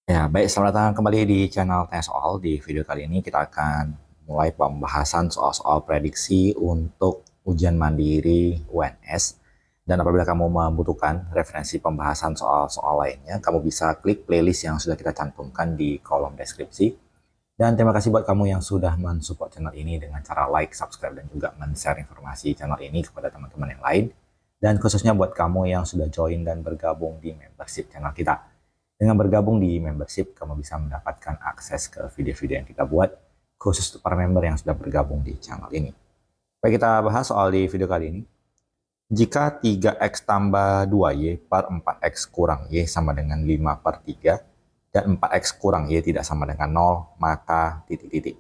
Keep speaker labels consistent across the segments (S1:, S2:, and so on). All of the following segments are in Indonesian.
S1: Ya, baik, selamat datang kembali di channel Tanya Soal. Di video kali ini kita akan mulai pembahasan soal-soal prediksi untuk ujian mandiri UNS. Dan apabila kamu membutuhkan referensi pembahasan soal-soal lainnya, kamu bisa klik playlist yang sudah kita cantumkan di kolom deskripsi. Dan terima kasih buat kamu yang sudah mensupport channel ini dengan cara like, subscribe, dan juga men-share informasi channel ini kepada teman-teman yang lain. Dan khususnya buat kamu yang sudah join dan bergabung di membership channel kita. Dengan bergabung di membership, kamu bisa mendapatkan akses ke video-video yang kita buat khusus untuk para member yang sudah bergabung di channel ini. Baik, kita bahas soal di video kali ini. Jika 3x tambah 2y per 4x kurang y sama dengan 5 per 3, dan 4x kurang y tidak sama dengan 0, maka titik-titik.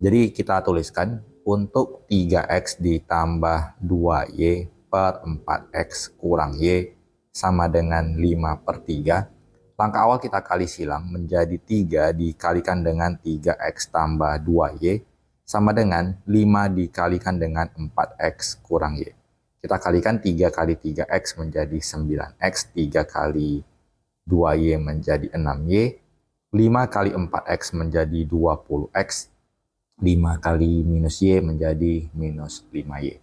S1: Jadi kita tuliskan untuk 3x ditambah 2y per 4x kurang y sama dengan 5 per 3. Langkah awal kita kali silang menjadi 3 dikalikan dengan 3x tambah 2y sama dengan 5 dikalikan dengan 4x kurang y. Kita kalikan 3 kali 3x menjadi 9x, 3 kali 2y menjadi 6y, 5 kali 4x menjadi 20x, 5 kali minus y menjadi minus 5y.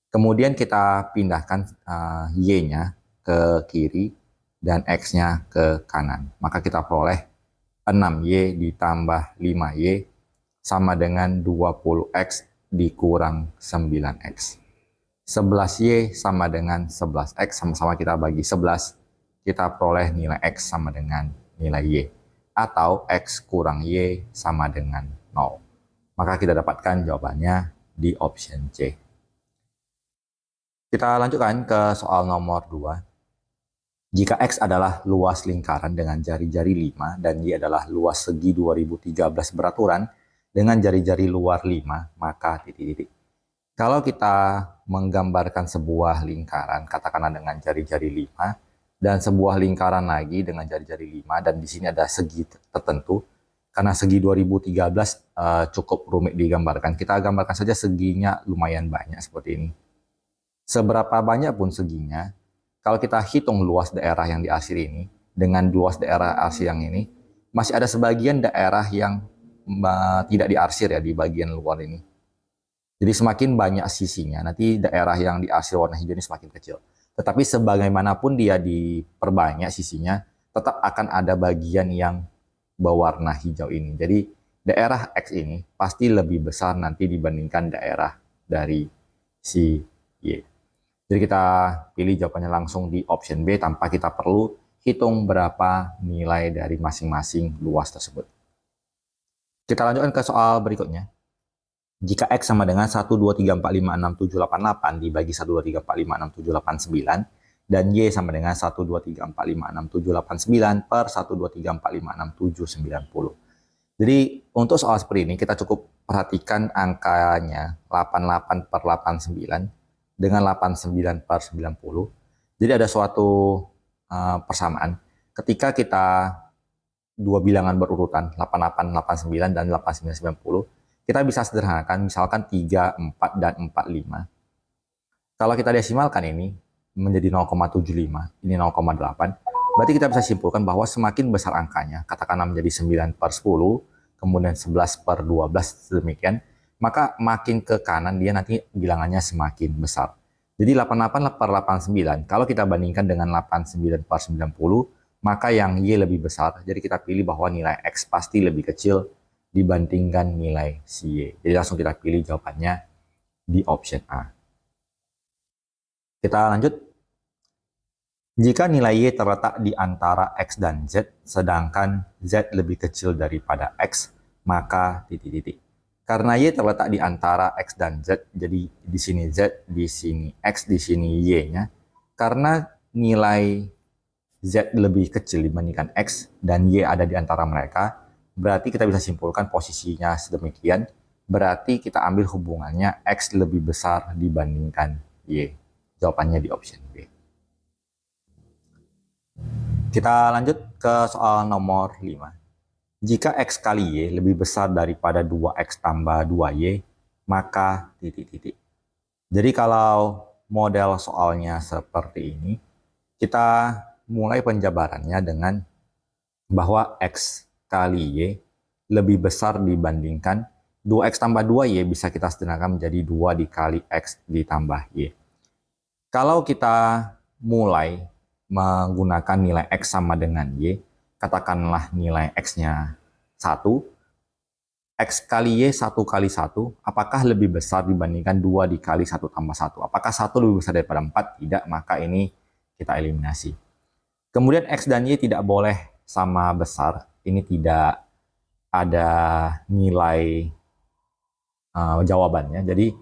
S1: Kemudian kita pindahkan y-nya ke kiri dan x-nya ke kanan. Maka kita peroleh 6y ditambah 5y sama dengan 20x dikurang 9x. 11y sama dengan 11x, sama-sama kita bagi 11, kita peroleh nilai x sama dengan nilai y. Atau x kurang y sama dengan 0. Maka kita dapatkan jawabannya di option C. Kita lanjutkan ke soal nomor 2. Jika X adalah luas lingkaran dengan jari-jari 5 dan Y adalah luas segi 2013 beraturan dengan jari-jari luar 5, maka titik-titik. Kalau kita menggambarkan sebuah lingkaran, katakanlah dengan jari-jari 5, dan sebuah lingkaran lagi dengan jari-jari 5, dan di sini ada segi tertentu, karena segi 2013 cukup rumit digambarkan, kita gambarkan saja seginya lumayan banyak seperti ini. Seberapa banyak pun seginya, kalau kita hitung luas daerah yang diarsir ini dengan luas daerah arsir yang ini, masih ada sebagian daerah yang tidak diarsir ya di bagian luar ini. Jadi semakin banyak sisinya, nanti daerah yang diarsir warna hijau ini semakin kecil. Tetapi sebagaimanapun dia diperbanyak sisinya, tetap akan ada bagian yang berwarna hijau ini. Jadi daerah X ini pasti lebih besar nanti dibandingkan daerah dari si Y. Jadi kita pilih jawabannya langsung di option B tanpa kita perlu hitung berapa nilai dari masing-masing luas tersebut. Kita lanjutkan ke soal berikutnya. Jika X sama dengan 1, 2, 3, 4, 5, 6, 7, 8, 8 dibagi 1, 2, 3, 4, 5, 6, 7, 8, 9 dan Y sama dengan 1, 2, 3, 4, 5, 6, 7, 8, 9 per 1, 2, 3, 4, 5, 6, 7, 90. Jadi untuk soal seperti ini kita cukup perhatikan angkanya 88 per 89 dengan 89 per 90. Jadi ada suatu persamaan. Ketika kita dua bilangan berurutan, 88, 89, dan 89, 90, kita bisa sederhanakan, misalkan 3, 4, dan 45. Kalau kita desimalkan ini menjadi 0,75, ini 0,8, berarti kita bisa simpulkan bahwa semakin besar angkanya, katakanlah menjadi 9 per 10, kemudian 11 per 12, demikian, maka makin ke kanan dia nanti bilangannya semakin besar. Jadi 88 per 89, kalau kita bandingkan dengan 89 per 90, maka yang Y lebih besar. Jadi kita pilih bahwa nilai X pasti lebih kecil dibandingkan nilai si Y. Jadi langsung kita pilih jawabannya di option A. Kita lanjut. Jika nilai Y terletak di antara X dan Z, sedangkan Z lebih kecil daripada X, maka titik-titik. Karena Y terletak di antara X dan Z, jadi di sini Z, di sini X, di sini Y-nya. Karena nilai Z lebih kecil dibandingkan X dan Y ada di antara mereka, berarti kita bisa simpulkan posisinya sedemikian. Berarti kita ambil hubungannya X lebih besar dibandingkan Y. Jawabannya di option B. Kita lanjut ke soal nomor 5. Jika X kali Y lebih besar daripada 2X tambah 2Y, maka titik-titik. Jadi kalau model soalnya seperti ini, kita mulai penjabarannya dengan bahwa X kali Y lebih besar dibandingkan 2X tambah 2Y bisa kita sederhanakan menjadi 2 dikali X ditambah Y. Kalau kita mulai menggunakan nilai X sama dengan Y, katakanlah nilai X-nya 1, X kali Y 1 kali 1, apakah lebih besar dibandingkan 2 dikali 1 tambah 1? Apakah 1 lebih besar daripada 4? Tidak, maka ini kita eliminasi. Kemudian X dan Y tidak boleh sama besar. Ini tidak ada nilai jawabannya. Jadi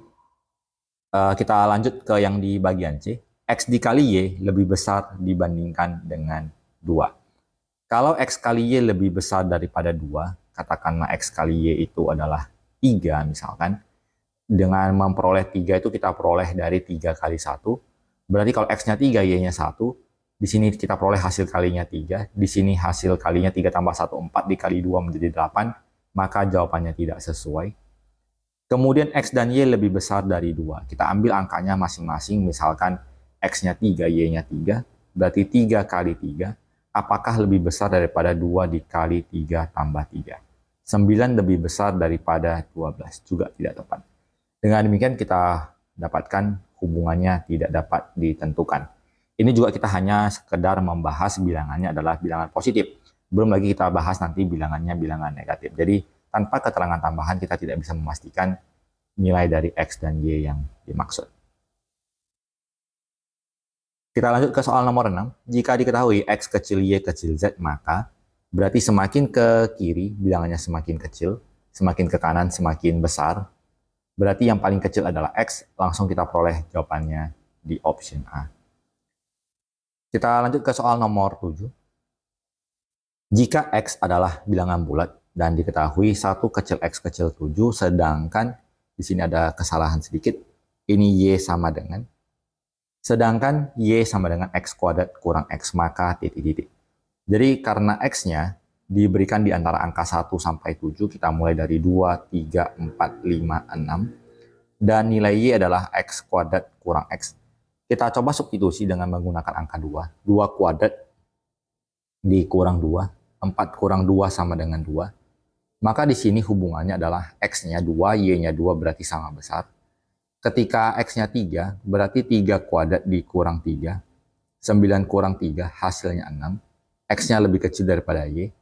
S1: kita lanjut ke yang di bagian C. X dikali Y lebih besar dibandingkan dengan 2. Kalau X kali Y lebih besar daripada 2, katakanlah X kali Y itu adalah 3 misalkan. Dengan memperoleh 3 itu kita peroleh dari 3 kali 1. Berarti kalau X-nya 3, Y-nya 1. Di sini kita peroleh hasil kalinya 3. Di sini hasil kalinya 3 tambah 1, 4 dikali 2 menjadi 8. Maka jawabannya tidak sesuai. Kemudian X dan Y lebih besar dari 2. Kita ambil angkanya masing-masing. Misalkan X-nya 3, Y-nya 3. Berarti 3 kali 3. Apakah lebih besar daripada 2 dikali 3 tambah 3? 9 lebih besar daripada 12. Juga tidak tepat. Dengan demikian kita dapatkan hubungannya tidak dapat ditentukan. Ini juga kita hanya sekedar membahas bilangannya adalah bilangan positif. Belum lagi kita bahas nanti bilangannya bilangan negatif. Jadi tanpa keterangan tambahan kita tidak bisa memastikan nilai dari X dan Y yang dimaksud. Kita lanjut ke soal nomor 6. Jika diketahui X kecil Y kecil Z, maka berarti semakin ke kiri bilangannya semakin kecil, semakin ke kanan semakin besar. Berarti yang paling kecil adalah X, langsung kita peroleh jawabannya di option A. Kita lanjut ke soal nomor 7. Jika X adalah bilangan bulat dan diketahui 1 kecil X kecil 7, sedangkan di sini ada kesalahan sedikit, ini Y sama dengan, sedangkan Y sama dengan X kuadrat kurang X, maka titik-titik. Jadi karena X-nya diberikan di antara angka 1 sampai 7, kita mulai dari 2, 3, 4, 5, 6. Dan nilai Y adalah X kuadrat kurang X. Kita coba substitusi dengan menggunakan angka 2. 2 kuadrat dikurang 2. 4 kurang 2 sama dengan 2. Maka di sini hubungannya adalah X-nya 2, Y-nya 2 berarti sama besar. Ketika X-nya 3, berarti 3 kuadrat dikurang 3. 9 kurang 3, hasilnya 6. X-nya lebih kecil daripada Y.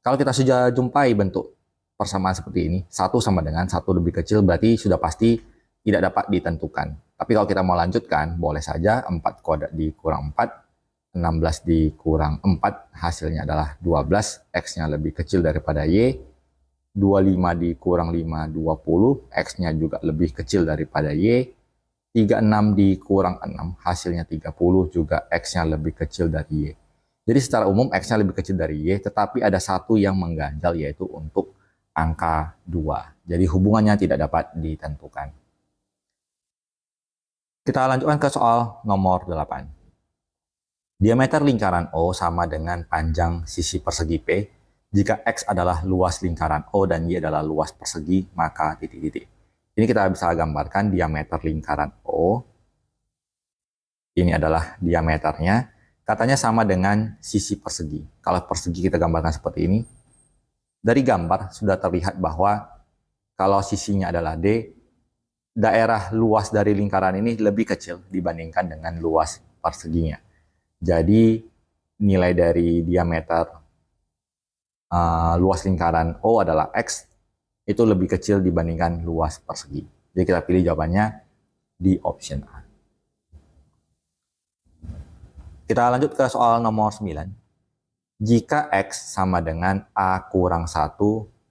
S1: Kalau kita sudah jumpai bentuk persamaan seperti ini, 1 sama dengan 1 lebih kecil, berarti sudah pasti tidak dapat ditentukan. Tapi kalau kita mau lanjutkan, boleh saja 4 kuadrat dikurang 4, 16 dikurang 4, hasilnya adalah 12, X-nya lebih kecil daripada Y. 25 dikurang 5, 20, X-nya juga lebih kecil daripada Y. 36 dikurang 6, hasilnya 30, juga X-nya lebih kecil dari Y. Jadi secara umum X-nya lebih kecil dari Y, tetapi ada satu yang mengganjal, yaitu untuk angka 2. Jadi hubungannya tidak dapat ditentukan. Kita lanjutkan ke soal nomor 8. Diameter lingkaran O sama dengan panjang sisi persegi P. Jika X adalah luas lingkaran O dan Y adalah luas persegi, maka titik-titik. Ini kita bisa gambarkan diameter lingkaran O. Ini adalah diameternya. Katanya sama dengan sisi persegi. Kalau persegi kita gambarkan seperti ini. Dari gambar sudah terlihat bahwa kalau sisinya adalah D, daerah luas dari lingkaran ini lebih kecil dibandingkan dengan luas perseginya. Jadi nilai dari diameter luas lingkaran O adalah X, itu lebih kecil dibandingkan luas persegi. Jadi kita pilih jawabannya di option A. Kita lanjut ke soal nomor 9. Jika X sama dengan A kurang 1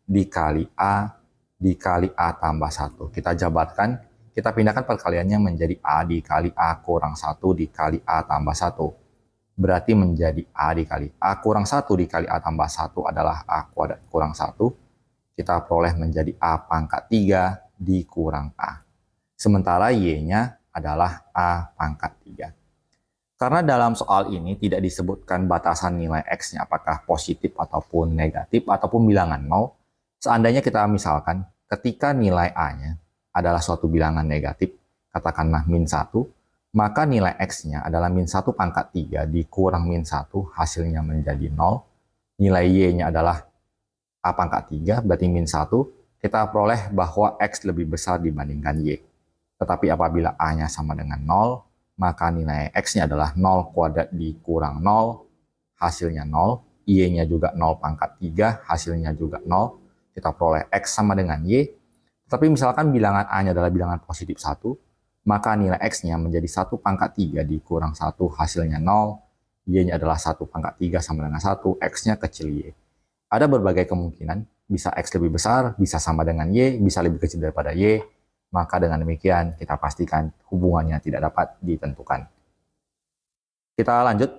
S1: dikali A tambah 1. Kita jabarkan, kita pindahkan perkaliannya menjadi A dikali A kurang 1 dikali A tambah 1. Berarti menjadi A dikali A kurang 1 dikali A tambah 1 adalah A kuadrat kurang 1. Kita peroleh menjadi A pangkat 3 dikurang A. Sementara Y-nya adalah A pangkat 3. Karena dalam soal ini tidak disebutkan batasan nilai X-nya apakah positif ataupun negatif ataupun bilangan nol. Seandainya kita misalkan ketika nilai A-nya adalah suatu bilangan negatif, katakanlah min 1, maka nilai X-nya adalah min 1 pangkat 3 dikurang min 1, hasilnya menjadi 0. nilai Y-nya adalah A pangkat 3, berarti min 1, kita peroleh bahwa X lebih besar dibandingkan Y. Tetapi apabila A-nya sama dengan 0, maka nilai X-nya adalah 0 kuadrat dikurang 0, hasilnya 0. Y-nya juga 0 pangkat 3, hasilnya juga 0. Kita peroleh X sama dengan Y. Tapi misalkan bilangan A-nya adalah bilangan positif 1, maka nilai X-nya menjadi 1 pangkat 3 dikurang 1, hasilnya 0. Y-nya adalah 1 pangkat 3 sama dengan 1, X-nya kecil Y. Ada berbagai kemungkinan, bisa X lebih besar, bisa sama dengan Y, bisa lebih kecil daripada Y. Maka dengan demikian kita pastikan hubungannya tidak dapat ditentukan. Kita lanjut.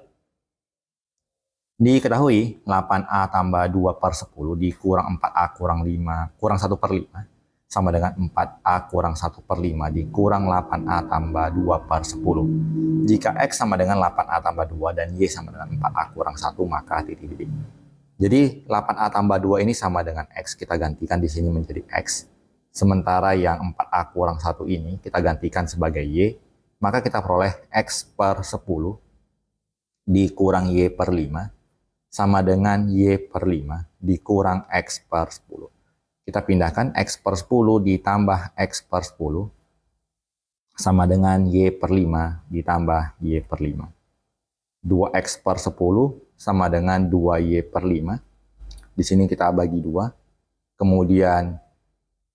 S1: Diketahui 8A tambah 2 per 10 dikurang 4A kurang 5 kurang 1 per 5 sama dengan 4A kurang 1 per 5 dikurang 8A tambah 2 per 10. Jika X sama dengan 8A tambah 2 dan Y sama dengan 4A kurang 1, maka titik-titik. Jadi 8A tambah 2 ini sama dengan X, kita gantikan di sini menjadi X. Sementara yang 4A kurang 1 ini kita gantikan sebagai Y, maka kita peroleh X per 10 dikurang Y per 5 sama dengan Y per 5 dikurang X per 10. Kita pindahkan X per 10 ditambah X per 10 sama dengan Y per 5 ditambah Y per 5. 2X per 10 sama dengan 2Y per 5. Di sini kita bagi 2. Kemudian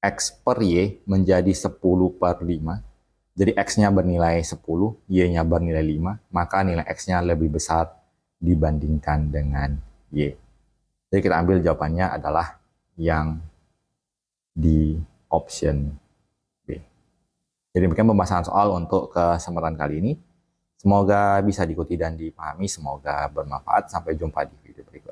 S1: X per Y menjadi 10 per 5. Jadi X-nya bernilai 10, Y-nya bernilai 5. Maka nilai X-nya lebih besar dibandingkan dengan Y. Jadi kita ambil jawabannya adalah yang di option B. Jadi demikian pembahasan soal untuk kesempatan kali ini. Semoga bisa diikuti dan dipahami, semoga bermanfaat. Sampai jumpa di video berikutnya.